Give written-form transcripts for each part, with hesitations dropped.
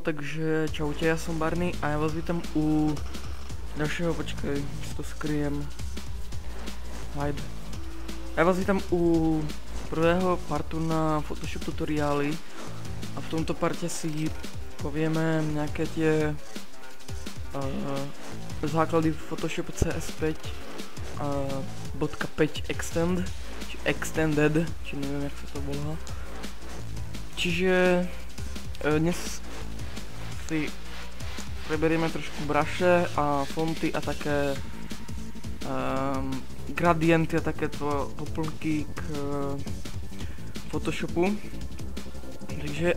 takže čaute, ja som Barney a ja vás vítam u ďalšieho, počkaj, si to skryjem. Hide. Ja vás vítam u prvého partu na Photoshop tutoriály a v tomto parte si povieme nejaké tie základy Photoshop CS5 .5 extend, či extended, či neviem jak sa to volá. Čiže dnes si preberieme trošku braše a fonty a také gradienty a takéto doplnky k Photoshopu. Takže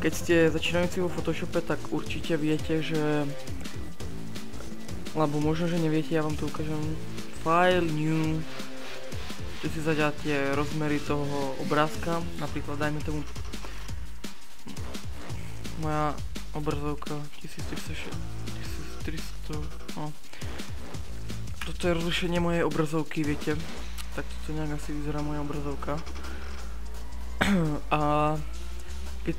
keď ste začínajúci vo Photoshope, tak určite viete, že alebo možno, že neviete, ja vám to ukážem. File, new, tu si zadáte rozmery toho obrázka, napríklad dajme tomu moja obrazovka 1300, no. Toto je rozlišenie mojej obrazovky, viete, tak toto nejak asi vyzerá moja obrazovka. A keď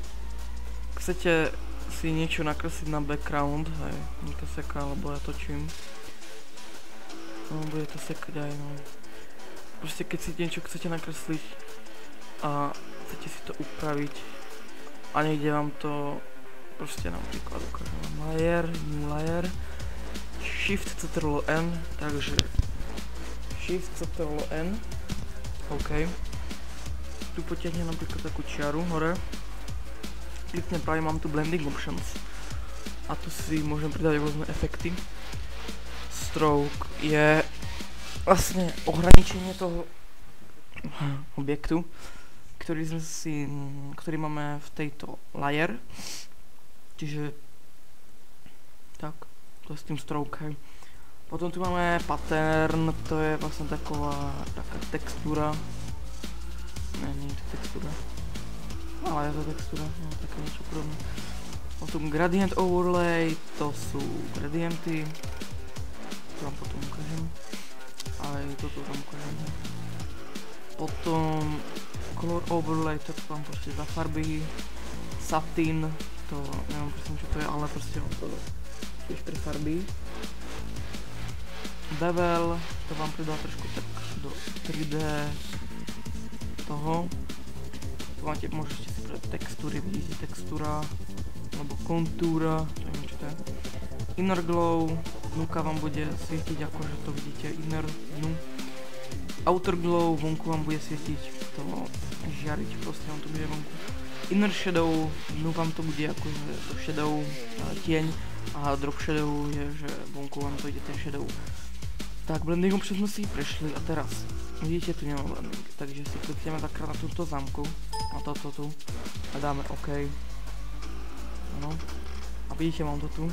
chcete si niečo nakresliť na background, hej, nie to seká, lebo ja točím. No, bude to sekať aj, no. Proste keď si niečo chcete nakresliť a chcete si to upraviť a niekde vám to proste napríklad ukážem layer, new layer, shift Ctrl-N, takže shift Ctrl-N, OK. Tu potiahnem napríklad takú čiaru hore, kliknem práve, mám tu blending options a tu si môžem pridať rôzne efekty. Stroke je vlastne ohraničenie toho objektu, ktorý máme v tejto layer. Čiže tak, to je s tým stroke. Potom tu máme pattern, to je vlastne taká textúra. Nie je to textúra. Ale je to textúra, no také niečo podobné. Potom gradient overlay, to sú gradienty. To vám potom ukážem. Aj toto vám ukážem. Potom color overlay, to vám proste za farby. Satin, to neviem presne čo to je, ale proste to tiež pre farby. Bevel, to vám pridá trošku tak do 3D toho. Tu máte, môžete si pridať textúry, vidíte textúra, alebo kontúra, neviem čo to je. Inner glow, dnuka vám bude svietiť, akože to vidíte, inner dnu. Outer glow, vonku vám bude svietiť, to žiariť, proste vám to bude vonku. Inner shadow, dnu vám to bude akože to shadow, tieň, a drop shadow je, že vonku vám to ide ten shadow. Tak, blendingom sme si prešli a teraz, vidíte, tu nemám blending, takže si klikneme takrát na túto zámku, na toto tu, a dáme OK. Ano, a vidíte, mám to tu,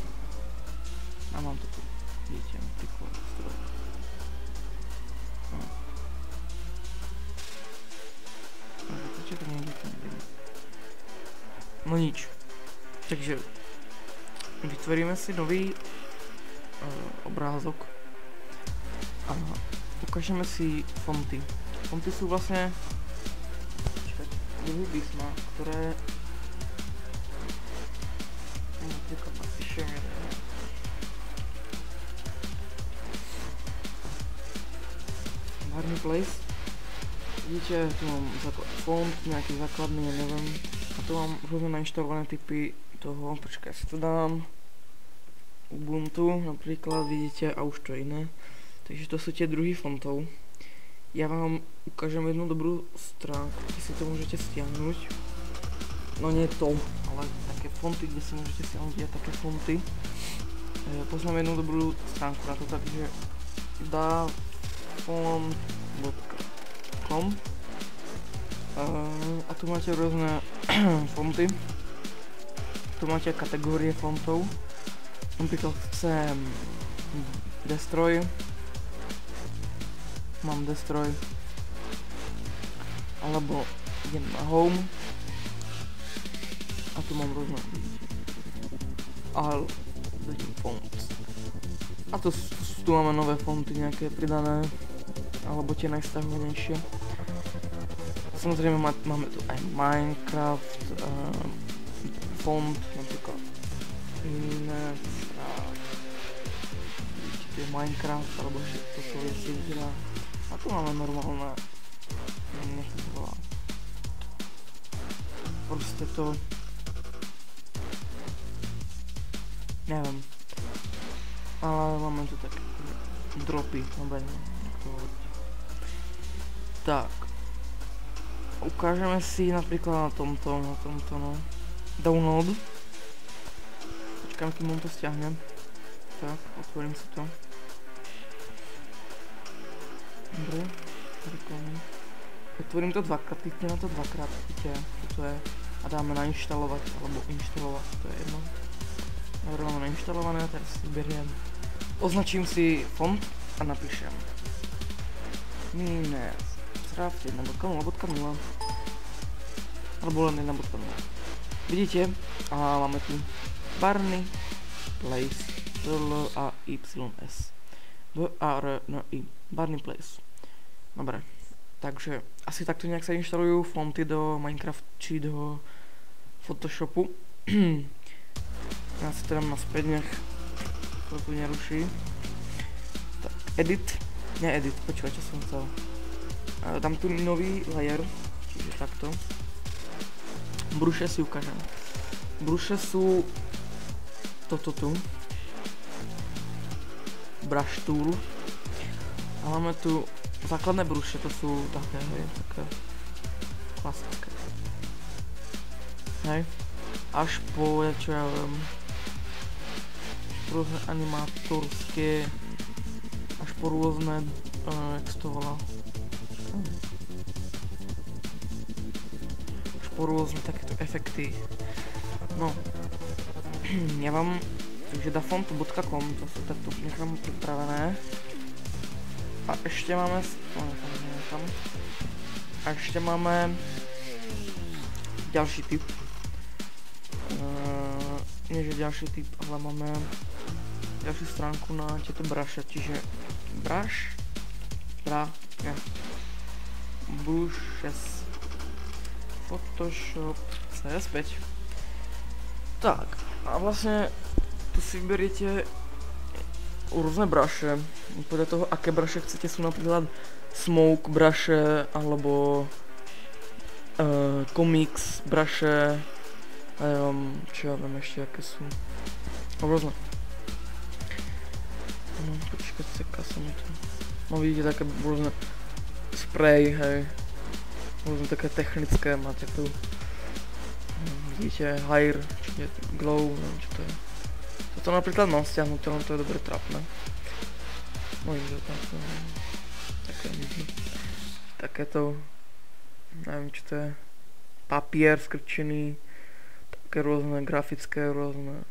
a mám to tu, vidíte, napríklad, no nič, takže vytvoríme si nový obrázok a ukážeme si fonty. Fonty sú vlastne druhy písma, ktoré napríklad napíšem jeden. Barney Place. Vidíte, tu mám font, nejaký základný, ja neviem. A tu mám rôzne nainštalované typy toho, počkaj, si to dám. Ubuntu napríklad, vidíte, a už to je iné. Takže to sú tie druhy fontov. Ja vám ukážem jednu dobrú stránku, kde si to môžete stiahnuť. No nie to, ale také fonty, kde si môžete stiahnuť aj také fonty. Poznám jednu dobrú stránku na to, takže dafont.com a tu máte rôzne fonty. Tu máte kategórie fontov. Napríklad chcem Destroy. Mám Destroy. Alebo idem na Home. A tu mám rôzne. A vidím font. A tu máme nové fonty nejaké pridané. Alebo tie najstahovanejšie. Samozrejme máme tu aj Minecraft, fond, napríklad je Minecraft, alebo to sú veci hra. A tu máme normálne, nech to volá. Proste to, neviem, ale máme tu také dropy, nebo jak to hovoriť. Tak, ukážeme si napríklad na tomto no, download. Počkám, kým on to stiahnem. Tak, otvorím si to. Dobre, otvorím to dvakrát, kliknem na to dvakrát, vidíte, čo to je. A dáme nainštalovať, alebo inštalovať, to je jedno. Dobre, máme nainštalované, teraz si beriem. Označím si font a napíšem Minecraft 1.0.0 alebo len 1.0. Vidíte? A máme tu Barney Place L-A-Y-S B-A-R-N-I Barney Place. Dobre, takže asi takto nejak sa inštalujú fonty do Minecraft či do Photoshopu. Ja si teda naspäť, nech to tu neruší. Tak, edit, počúvaj, čo som chcel. Dám tu nový layer, čiže takto. Bruše si ukážem. Bruše sú toto tu. Brush tool. A máme tu základné bruše, to sú také, hej, také klasické. Hej. Až po, čo ja viem, rôzne animátorské, až po rôzne, jak sa to volá, až po rôzne takéto efekty. No, ja vám, takže dafont.com, to sú takto nechám pripravené. A ešte máme, a ešte máme ďalší typ. Nie že ďalší typ, ale máme ďalšiu stránku na tieto bruše, čiže brushes Photoshop CS5. Tak, a vlastne tu si vyberiete rôzne bruše, podľa toho aké bruše chcete, sú napríklad smoke bruše alebo comics bruše. Čo ja viem ešte, aké sú rôzne. No, počkať, seká sa mi to. No vidíte, také rôzne spray, hej. Rôzne také technické, máte tu. Vidíte, higher, či je glow, neviem čo to je. Toto napríklad mám stiahnuté, len to je dobre trapné. No vidíte, takto. Také vidno. Takéto, neviem čo to je. Papier skrčený. Také rôzne grafické, rôzne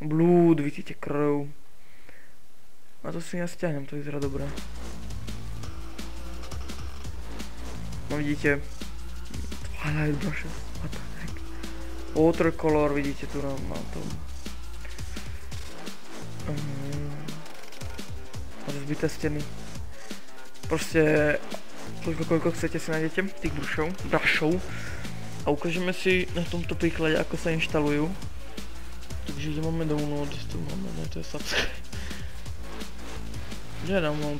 blúd, vidíte krv. A to si ja stiahnem, to vyzerá dobré. No vidíte, highlight brushes, what the heck. Watercolor, vidíte tu na tom. Rozbité steny. Proste, koľko chcete si nájdete tých brushov. A ukážeme si na tomto príklade, ako sa inštalujú. Takže kde máme download, tu máme, ne, to je subscribe. Kde je download?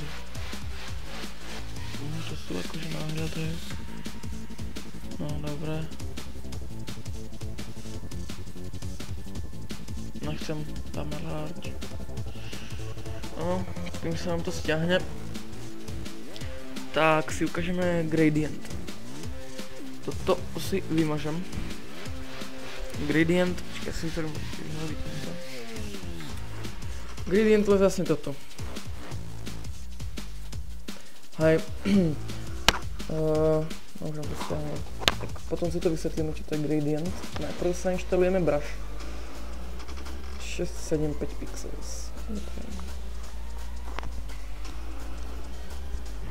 To sú akože náhľady. No, dobré. Nechcem, dáme large. No, kým sa nám to stiahne, tak si ukážeme gradient. Toto si vymažem. Gradient, počkaj, si to gradient je vlastne toto. Hej. Môžem to stiahnuť. Potom si to vysvetlíme, čo to je gradient. Najprv sa inštalujeme brush. 675 pixels.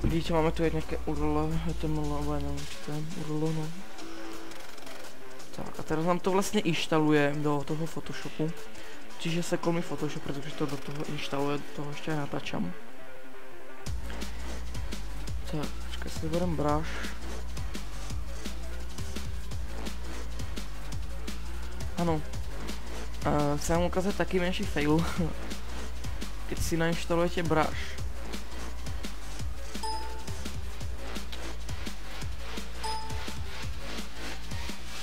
Vidíte, máme tu nejaké URL, HTML, alebo ja neviem, čo to je, URL, no. Tak, a teraz nám to vlastne inštaluje do toho Photoshopu. Čiže sa kolmi Photoshop, pretože to do toho inštaluje, do toho ešte aj natáčam. Tak, počkaj, si vyberiem brush. Áno, Chcem vám ukázať taký menší fail, keď si nainštalujete Brush.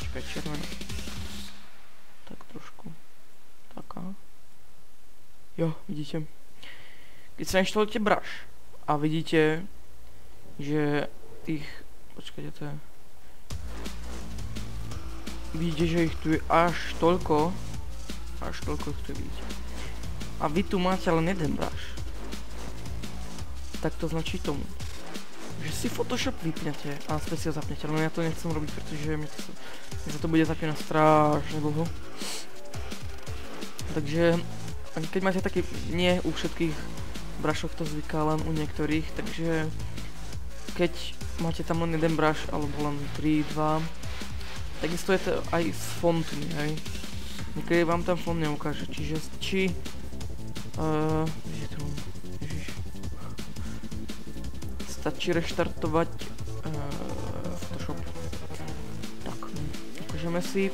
Čakaj, červený. Tak trošku. Taká. Jo, vidíte. Keď si nainštalujete Brush a vidíte, že tých... Počkajte, to je... Vidíte, že ich tu je až toľko ich tu vidíte. A vy tu máte len jeden brush. Tak to značí tomu, že si Photoshop vypnete a späť si ho zapnete, ale ja to nechcem robiť, pretože mne sa to bude zapínať strašne dlho. Takže keď máte taký, nie u všetkých brushov to zvyká, len u niektorých, takže keď máte tam len jeden brush alebo len 3, 2, takisto je to aj s fontmi, hej. Niekedy vám ten font neukáže, čiže stačí... Stačí reštartovať Photoshop. Tak, ukážeme si...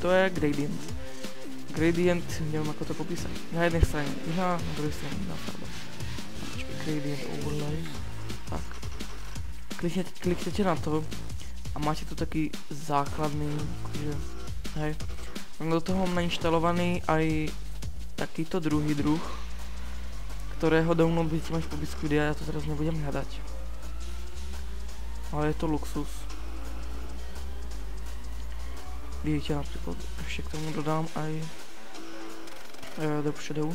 To je gradient. Gradient, neviem ako to popísať. Na jednej strane iná, na druhej strane iná farba. Gradient overlay. Tak. Kliknete na to a máte tu taký základný, akože, hej. Mám do toho nainštalovaný aj takýto druhý druh, ktorého download budete mať v popisku videa, ja to teraz nebudem hľadať. Ale je to luxus. Vidíte napríklad, ešte k tomu dodám aj depth shadow.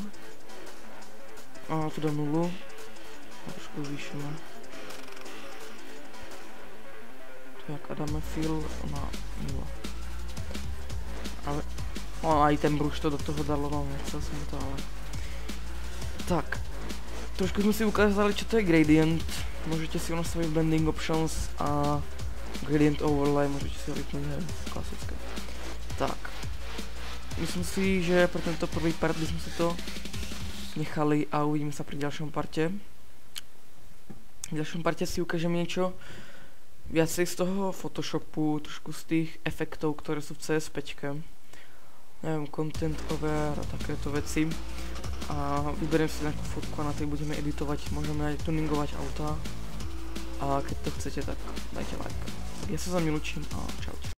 A tu dám 0. A trošku zvýšime. Tak a dáme fill na 0. Ale no, aj ten brush to do toho dalo, no nechcel som to, ale... Tak, trošku sme si ukázali, čo to je gradient. Môžete si ho nastaviť blending options a gradient overlay, môžete si ho vypnúť, hej, klasické. Tak, myslím si, že pre tento prvý part by sme si to nechali a uvidíme sa pri ďalšom parte. V ďalšom parte si ukážem niečo viacej z toho Photoshopu, trošku z tých efektov, ktoré sú v CS5-ke. Neviem, content over a takéto veci. A vyberiem si nejakú fotku a na tej budeme editovať, môžeme aj tuningovať auta. A keď to chcete, tak dajte like. Ja sa za mňa ľúčim a čaute.